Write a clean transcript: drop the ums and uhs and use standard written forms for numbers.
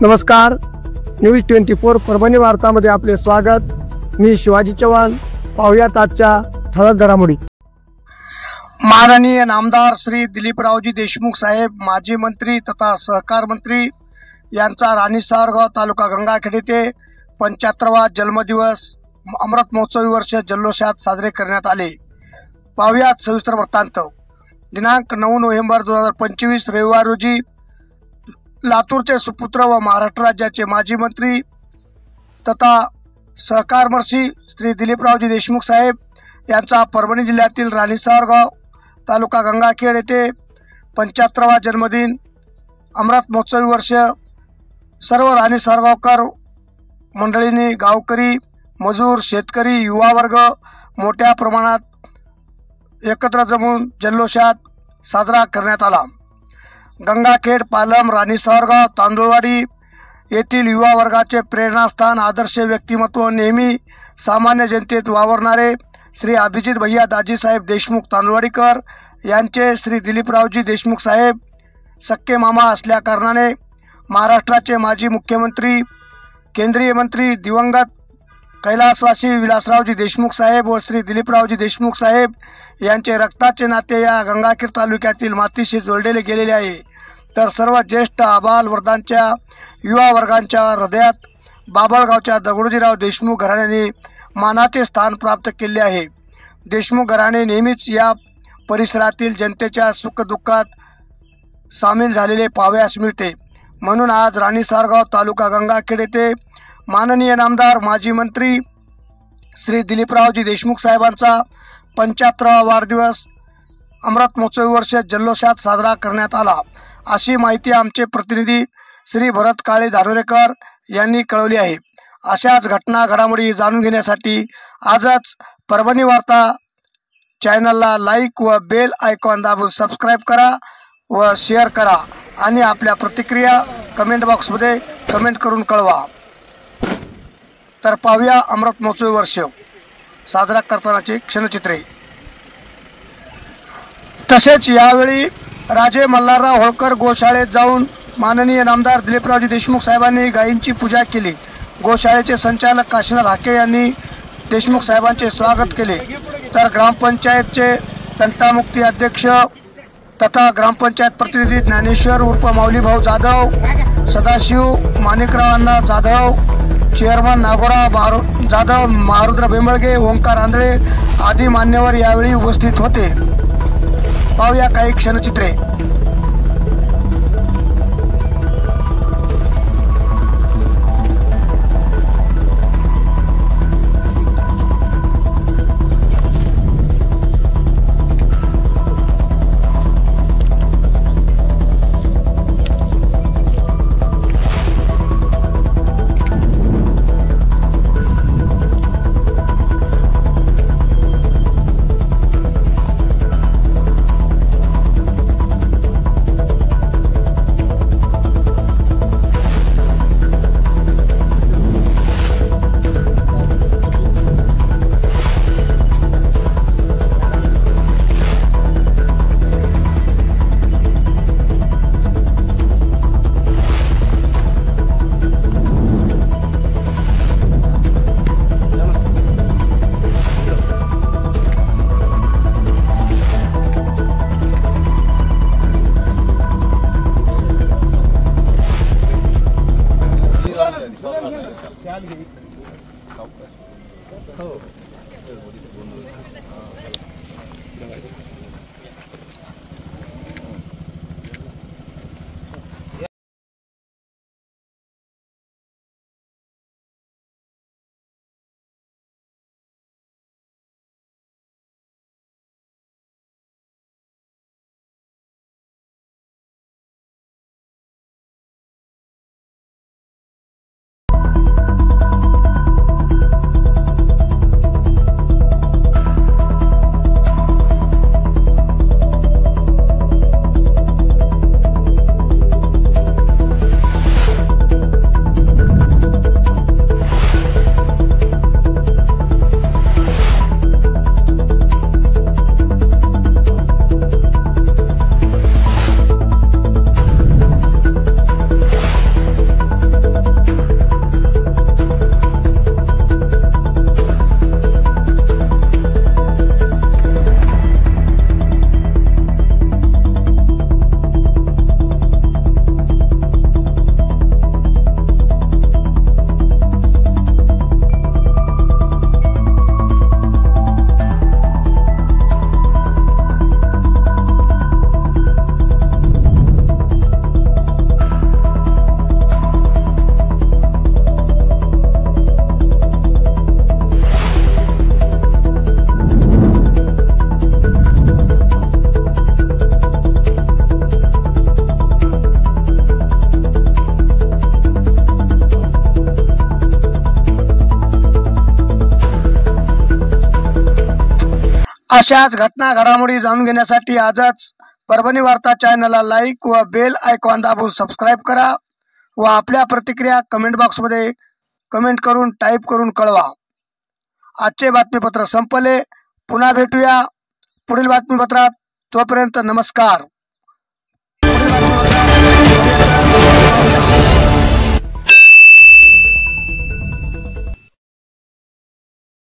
नमस्कार, न्यूज 24 परभणी वार्तामध्ये आपले स्वागत। मी शिवाजी चव्हाण। पाहुयात आजच्या ठळक घडामोडी। माननीय नामदार श्री दिलीपरावजी देशमुख साहेब, माजी मंत्री तथा सहकार मंत्री यांचा राणी सावरगाव तालुका गंगाखेड येथे 75वा जन्मदिवस अमृत महोत्सवी वर्ष जल्लोषात साजरे करण्यात आले। पाहुयात सविस्तर वृत्तांत। दिनांक 9 नोव्हेंबर 2025 रविवार रोजी लातूरचे सुपुत्र व महाराष्ट्र राज्याचे माजी मंत्री तथा सहकार मंत्री श्री दिलीपरावजी देशमुख साहेब यांचा परभणी जिल्ह्यातील राणी सावरगाव तालुका गंगाखेड येथे 75वा जन्मदिन अमृत महोत्सवी वर्ष सर्व राणी सावरगावकर मंडळींनी गावकरी, मजूर, शेतकरी, युवा वर्ग मोठ्या प्रमाणात एकत्र जमून जल्लोषात साजरा करण्यात आला। गंगाखेड, पालम, राणी सावरगाव, तांदुळवाडी येथील युवा वर्गाचे प्रेरणास्थान, आदर्श व्यक्तिमत्व, नेहमी सामान्य जनतेत वावरणारे श्री अभिजित भैया दाजीसाहेब देशमुख तांदुळवाडीकर यांचे श्री दिलीपरावजी देशमुख साहेब सक्के मामा असल्या कारणाने महाराष्ट्राचे माजी मुख्यमंत्री, केंद्रीय मंत्री दिवंगत कैलासवासी विलासरावजी देशमुख साहेब व श्री दिलीपरावजी देशमुख साहेब यांचे रक्ताचे नाते या गंगाखेड तालुक्यातील मातीशी जोडलेले गेलेले आहे। तर सर्व ज्येष्ठ आबालवृद्धांच्या युवा वर्गांच्या हृदयात बाभळगावच्या दगडोजीराव देशमुख घराण्याने मानाचे स्थान प्राप्त केले आहे। देशमुख घराणे नेहमीच या परिसरातील जनतेच्या सुखदुःखात सामील झालेले पाहावयास मिळते। म्हणून आज राणी सावरगाव तालुका गंगाखेड येथे माननीय नामदार, माजी मंत्री श्री दिलीपरावजी देशमुख साहेबांचा 75वा वाढदिवस अमृत महोत्सवी वर्ष जल्लोषात साजरा करण्यात आला, अशी माहिती आमचे प्रतिनिधी श्री भरत काळे धानोरेकर यांनी कळवली आहे। अशाच घटना घडामोडी जाणून घेण्यासाठी आजच परभणी वार्ता चॅनलला लाईक व बेल आयकॉन दाबून सबस्क्राईब करा व शेअर करा आणि आपल्या प्रतिक्रिया कमेंट बॉक्समध्ये कमेंट करून कळवा। तर पाहूया अमृत महोत्सवी वर्ष साजरा करतानाची क्षणचित्रे। तसेच यावेळी राजे मल्हारराव होळकर गोशाळेत जाऊन माननीय नामदार दिलीपरावजी देशमुख साहेबांनी गायींची पूजा केली। गोशाळेचे संचालक काशीनाथ हाके यांनी देशमुख साहेबांचे स्वागत केले। तर ग्रामपंचायतचे तंटामुक्ती अध्यक्ष तथा ग्रामपंचायत प्रतिनिधी ज्ञानेश्वर उर्फ माऊलीभाऊ जाधव, सदाशिव माणिकराव अण्णा जाधव, चेअरमन नागोराव जाधव, मारुद्र बेंबळगे, ओंकार आंधळे आदी मान्यवर यावेळी उपस्थित होते। पाहूया काही क्षणचित्रे। अशाच घटना घडामोडी जाणून घेण्यासाठी आजच परभणी वार्ता चॅनलला लाईक व बेल आयकॉन दाबून सबस्क्राईब करा व आपल्या प्रतिक्रिया कमेंट बॉक्समध्ये कमेंट करून टाईप करून कळवा। आजचे बातमीपत्र संपले। पुन्हा भेटूया पुढील बातमीपत्रात। तोपर्यंत नमस्कार। पुढील बातमीपत्र